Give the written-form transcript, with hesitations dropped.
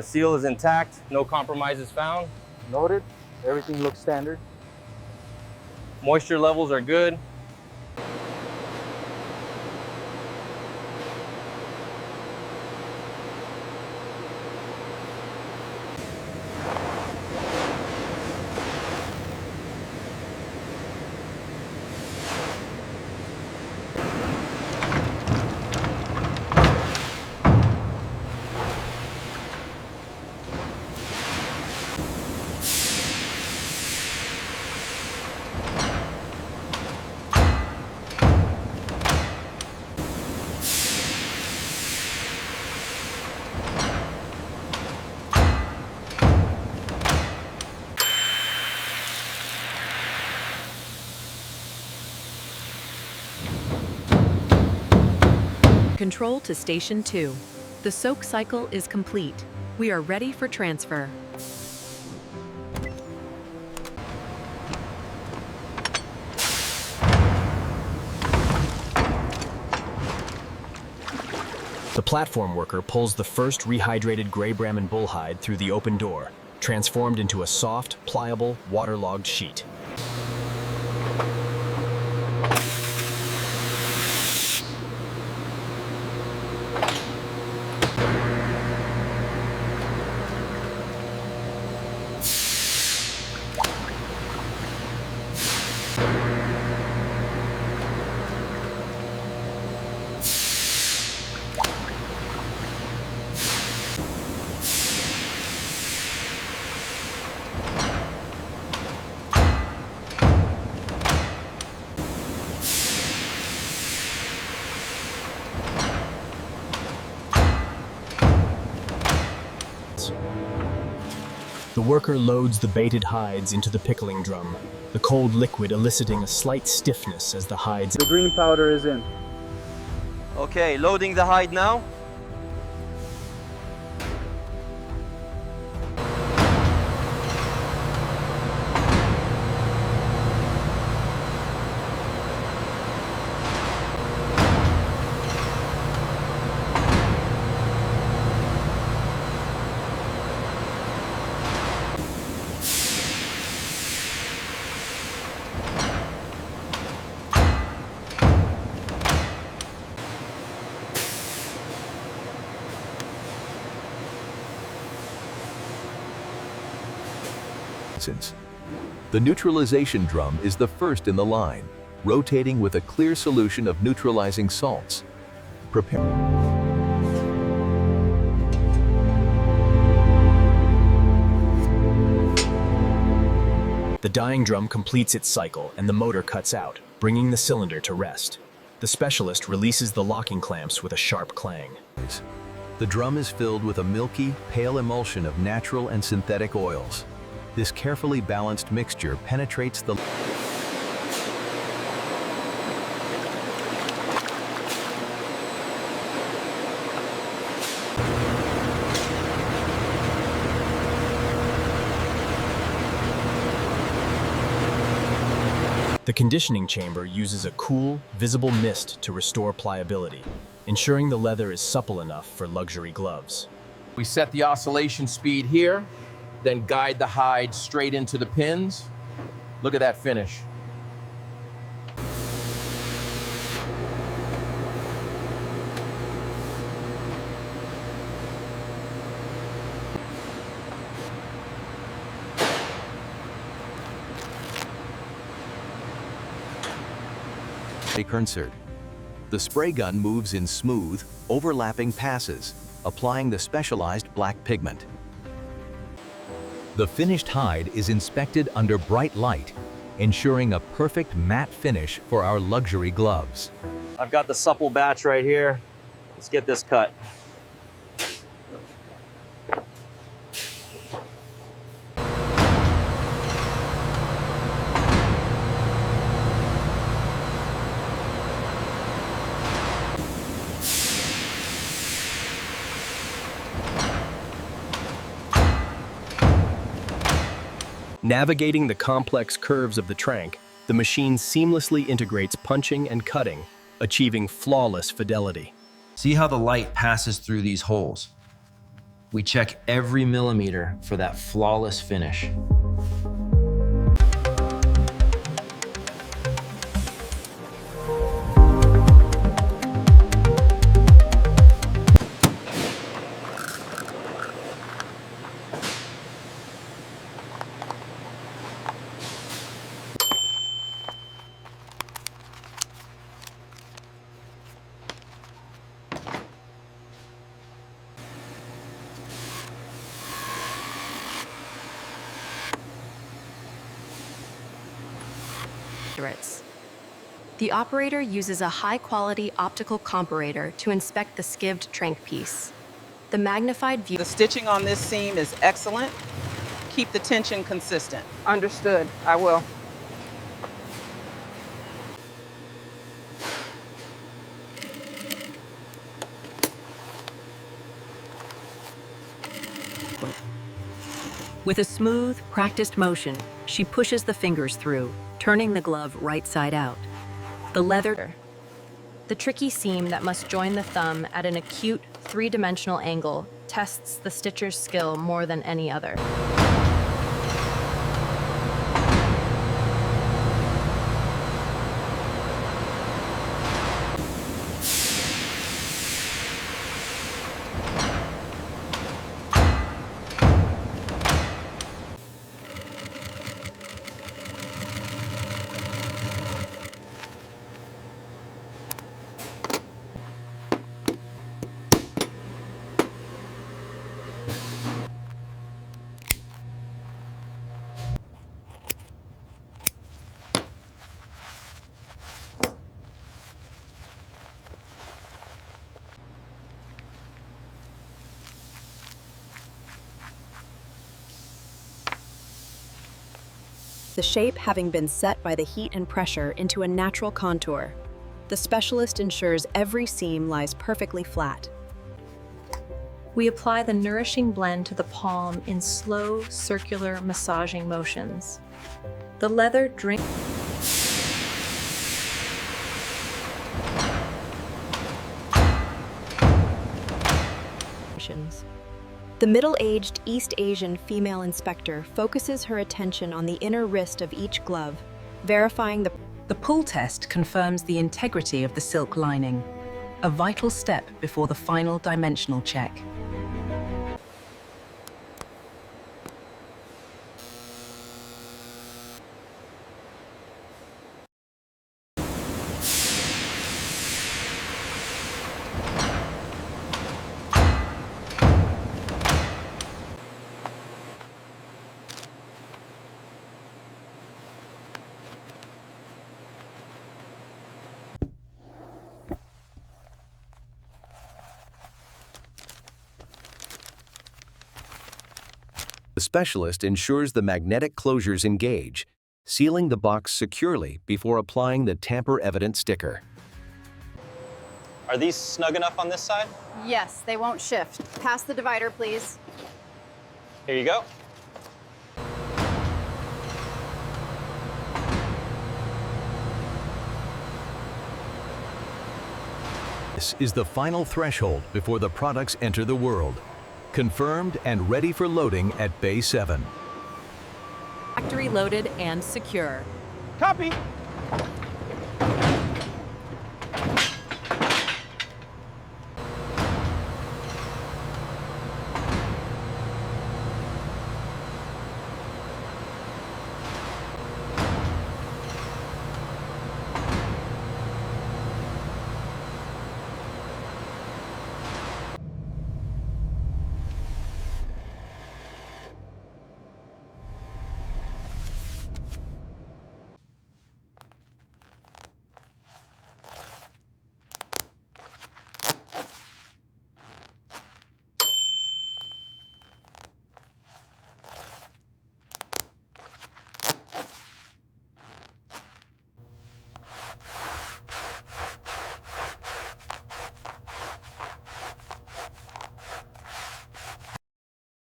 seal is intact, no compromises found. Noted. Everything looks standard. Moisture levels are good. Control to Station 2. The soak cycle is complete. We are ready for transfer. The platform worker pulls the first rehydrated Grey Brahman bull hide through the open door, transformed into a soft, pliable, waterlogged sheet. The worker loads the baited hides into the pickling drum, the cold liquid eliciting a slight stiffness as the hides... The green powder is in. Okay, loading the hide now. The neutralization drum is the first in the line, rotating with a clear solution of neutralizing salts. Prepare. The dyeing drum completes its cycle and the motor cuts out, bringing the cylinder to rest. The specialist releases the locking clamps with a sharp clang. The drum is filled with a milky, pale emulsion of natural and synthetic oils. This carefully balanced mixture penetrates the The conditioning chamber uses a cool, visible mist to restore pliability, ensuring the leather is supple enough for luxury gloves. We set the oscillation speed here, then guide the hide straight into the pins. Look at that finish. The spray gun moves in smooth, overlapping passes, applying the specialized black pigment. The finished hide is inspected under bright light, ensuring a perfect matte finish for our luxury gloves. I've got the supple batch right here. Let's get this cut. Navigating the complex curves of the trank, the machine seamlessly integrates punching and cutting, achieving flawless fidelity. See how the light passes through these holes. We check every millimeter for that flawless finish. The operator uses a high-quality optical comparator to inspect the skived trank piece. The magnified view. The stitching on this seam is excellent. Keep the tension consistent. Understood. I will. With a smooth, practiced motion, she pushes the fingers through, turning the glove right side out. The leather, the tricky seam that must join the thumb at an acute, three-dimensional angle, tests the stitcher's skill more than any other. The shape having been set by the heat and pressure into a natural contour. The specialist ensures every seam lies perfectly flat. We apply the nourishing blend to the palm in slow, circular massaging motions. The leather drinks. The middle-aged East Asian female inspector focuses her attention on the inner wrist of each glove, verifying the pull test confirms the integrity of the silk lining, a vital step before the final dimensional check. The specialist ensures the magnetic closures engage, sealing the box securely before applying the tamper-evident sticker. Are these snug enough on this side? Yes, they won't shift. Pass the divider, please. Here you go. This is the final threshold before the products enter the world. Confirmed and ready for loading at Bay 7. Factory loaded and secure. Copy.